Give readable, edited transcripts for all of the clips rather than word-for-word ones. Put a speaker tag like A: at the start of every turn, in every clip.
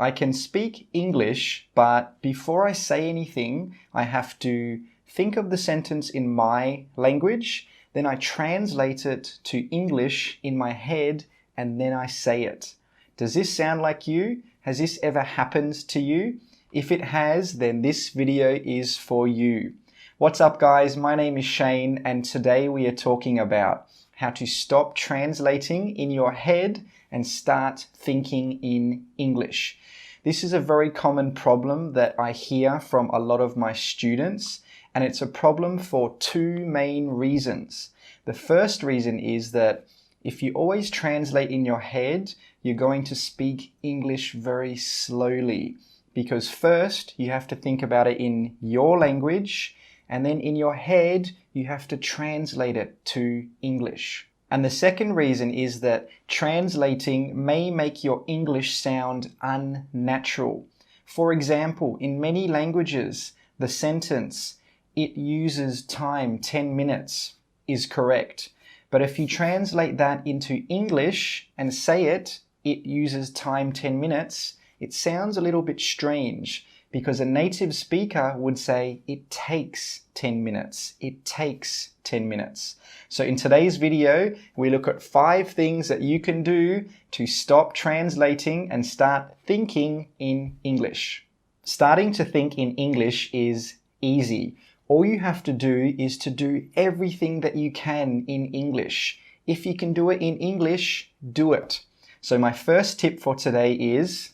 A: I can speak English, but before I say anything, I have to think of the sentence in my language, then I translate it to English in my head, and then I say it. Does this sound like you? Has this ever happened to you? If it has, then this video is for you. What's up, guys? My name is Shane, and today we are talking about how to stop translating in your head and start thinking in English. This is a very common problem that I hear from a lot of my students, and it's a problem for two main reasons. The first reason is that if you always translate in your head, you're going to speak English very slowly, because first you have to think about it in your language, and then in your head you have to translate it to English. And the second reason is that translating may make your English sound unnatural. For example, in many languages, the sentence, "It uses time 10 minutes," is correct. But if you translate that into English and say it, "It uses time 10 minutes," it sounds a little bit strange, because a native speaker would say, "It takes 10 minutes. It takes 10 minutes. So in today's video, we look at 5 things that you can do to stop translating and start thinking in English. Starting to think in English is easy. All you have to do is to do everything that you can in English. If you can do it in English, do it. So my first tip for today is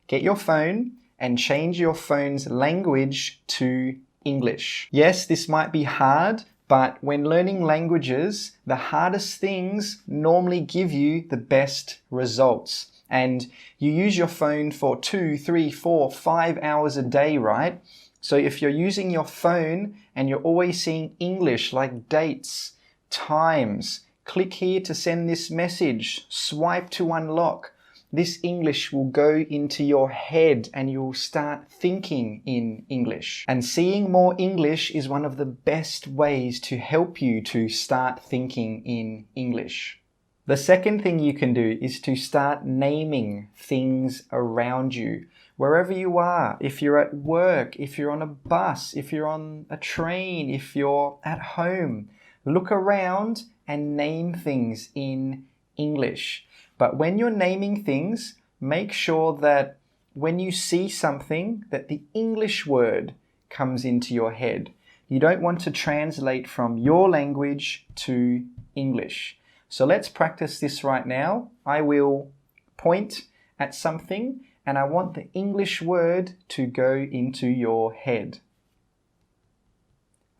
A: get your phone and change your phone's language to English. Yes, this might be hard, but when learning languages, the hardest things normally give you the best results. And you use your phone for 2, 3, 4, 5 hours a day, right? So if you're using your phone and you're always seeing English like dates, times, click here to send this message, swipe to unlock, this English will go into your head and you'll start thinking in English. And seeing more English is one of the best ways to help you to start thinking in English. The second thing you can do is to start naming things around you. Wherever you are, if you're at work, if you're on a bus, if you're on a train, if you're at home, look around and name things in English. But when you're naming things, make sure that when you see something, that the English word comes into your head. You don't want to translate from your language to English. So let's practice this right now. I will point at something and I want the English word to go into your head.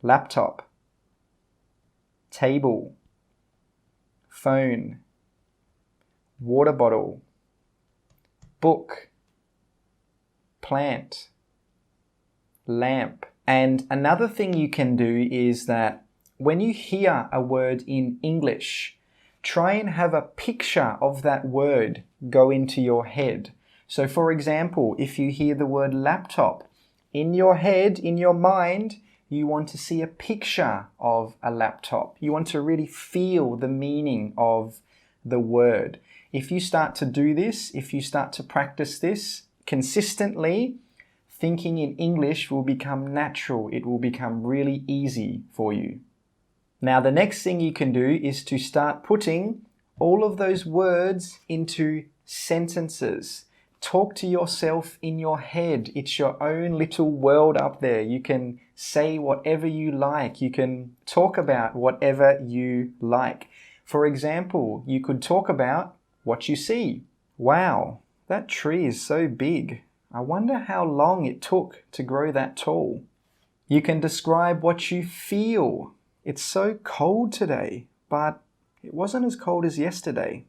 A: Laptop, table, phone, water bottle, book, plant, lamp. And another thing you can do is that when you hear a word in English, try and have a picture of that word go into your head. So for example, if you hear the word laptop, in your head, in your mind, you want to see a picture of a laptop. You want to really feel the meaning of the word. If you start to do this, if you start to practice this consistently, thinking in English will become natural. It will become really easy for you. Now, the next thing you can do is to start putting all of those words into sentences. Talk to yourself in your head. It's your own little world up there. You can say whatever you like. You can talk about whatever you like. For example, you could talk about what you see. Wow, that tree is so big. I wonder how long it took to grow that tall. You can describe what you feel. It's so cold today, but it wasn't as cold as yesterday.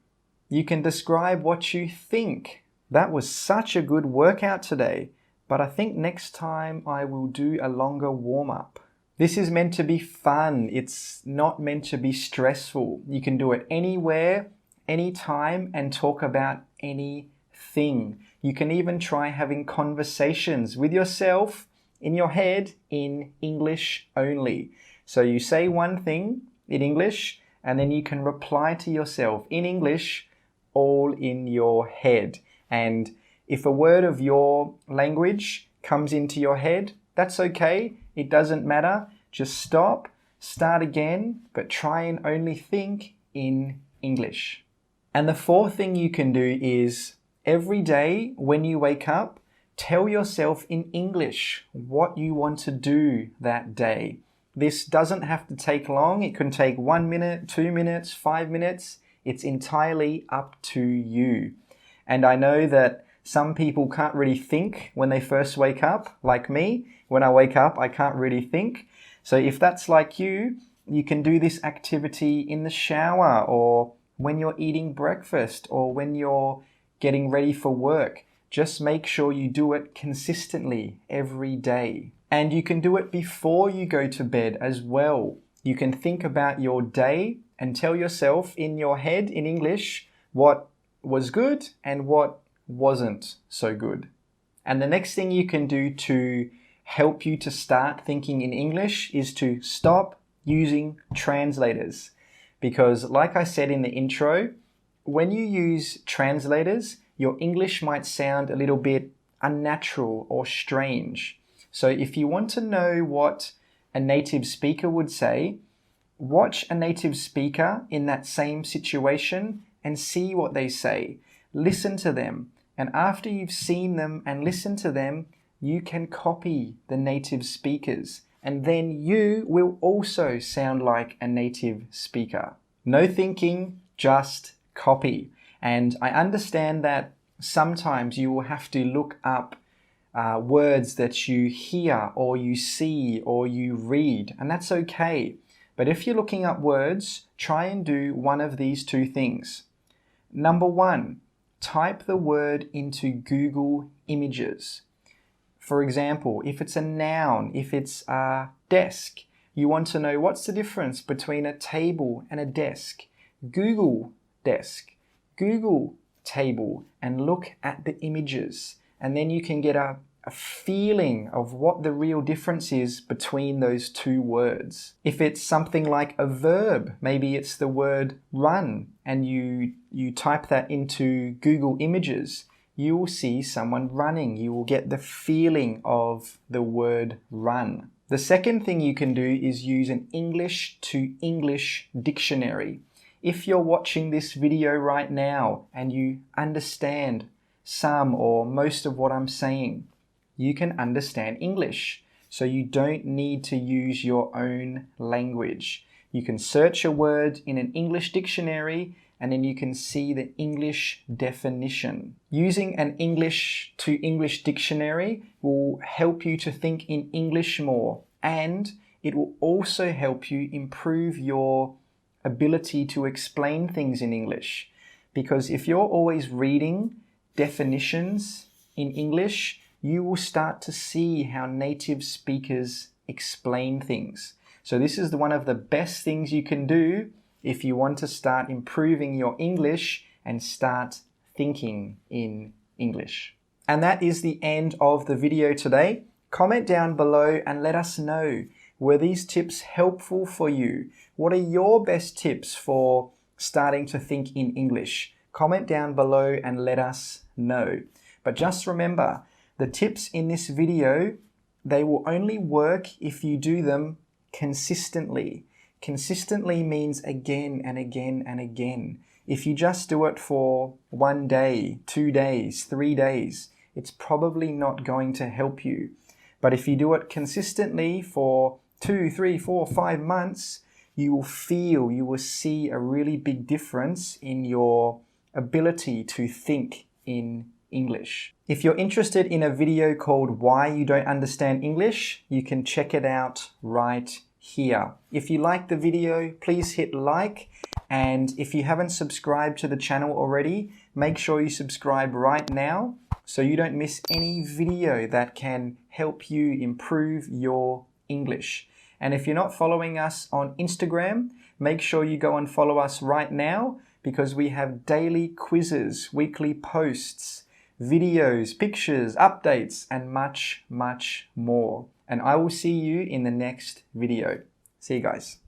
A: You can describe what you think. That was such a good workout today, but I think next time I will do a longer warm-up. This is meant to be fun. It's not meant to be stressful. You can do it anywhere, anytime, and talk about anything. You can even try having conversations with yourself in your head in English only. So you say one thing in English, and then you can reply to yourself in English, all in your head. And If a word of your language comes into your head, that's okay. It doesn't matter. Just stop, start again, but try and only think in English. And the fourth thing you can do is every day when you wake up, tell yourself in English what you want to do that day. This doesn't have to take long. It can take 1 minute, 2 minutes, 5 minutes. It's entirely up to you. And I know that some people can't really think when they first wake up, like me. When I wake up, I can't really think. So if that's like you, you can do this activity in the shower or when you're eating breakfast or when you're getting ready for work. Just make sure you do it consistently every day. And you can do it before you go to bed as well. You can think about your day and tell yourself in your head in English what was good and what wasn't so good. And the next thing you can do to help you to start thinking in English is to stop using translators. Because like I said in the intro, when you use translators, your English might sound a little bit unnatural or strange. So if you want to know what a native speaker would say, watch a native speaker in that same situation and see what they say. Listen to them. And after you've seen them and listened to them, you can copy the native speakers. And then you will also sound like a native speaker. No thinking, just copy. And I understand that sometimes you will have to look up words that you hear or you see or you read, and that's okay. But if you're looking up words, try and do one of these two things. Number one, type the word into Google Images. For example, if it's a noun, if it's a desk, you want to know what's the difference between a table and a desk. Google desk, Google table, and look at the images. And then you can get a feeling of what the real difference is between those two words. If it's something like a verb, maybe it's the word run, and you type that into Google Images, you will see someone running. You will get the feeling of the word run. The second thing you can do is use an English to English dictionary. If you're watching this video right now and you understand some or most of what I'm saying, you can understand English. So you don't need to use your own language. You can search a word in an English dictionary and then you can see the English definition. Using an English to English dictionary will help you to think in English more, and it will also help you improve your ability to explain things in English. Because if you're always reading definitions in English, you will start to see how native speakers explain things. So this is one of the best things you can do if you want to start improving your English and start thinking in English. And that is the end of the video today. Comment down below and let us know, were these tips helpful for you? What are your best tips for starting to think in English? Comment down below and let us know. But just remember, the tips in this video, they will only work if you do them consistently. Consistently means again and again and again. If you just do it for 1 day, 2 days, 3 days, it's probably not going to help you. But if you do it consistently for 2, 3, 4, 5 months, you will see a really big difference in your ability to think in English. If you're interested in a video called Why You Don't Understand English, you can check it out right here. If you like the video, please hit like, and if you haven't subscribed to the channel already, make sure you subscribe right now so you don't miss any video that can help you improve your English. And if you're not following us on Instagram, make sure you go and follow us right now, because we have daily quizzes, weekly posts, videos, pictures, updates, and much, much more. And I will see you in the next video. See you guys.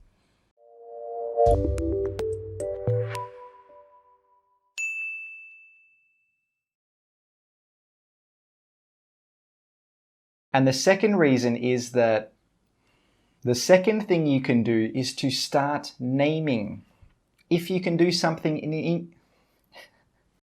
A: And the second reason is that the second thing you can do is to start naming. If you can do something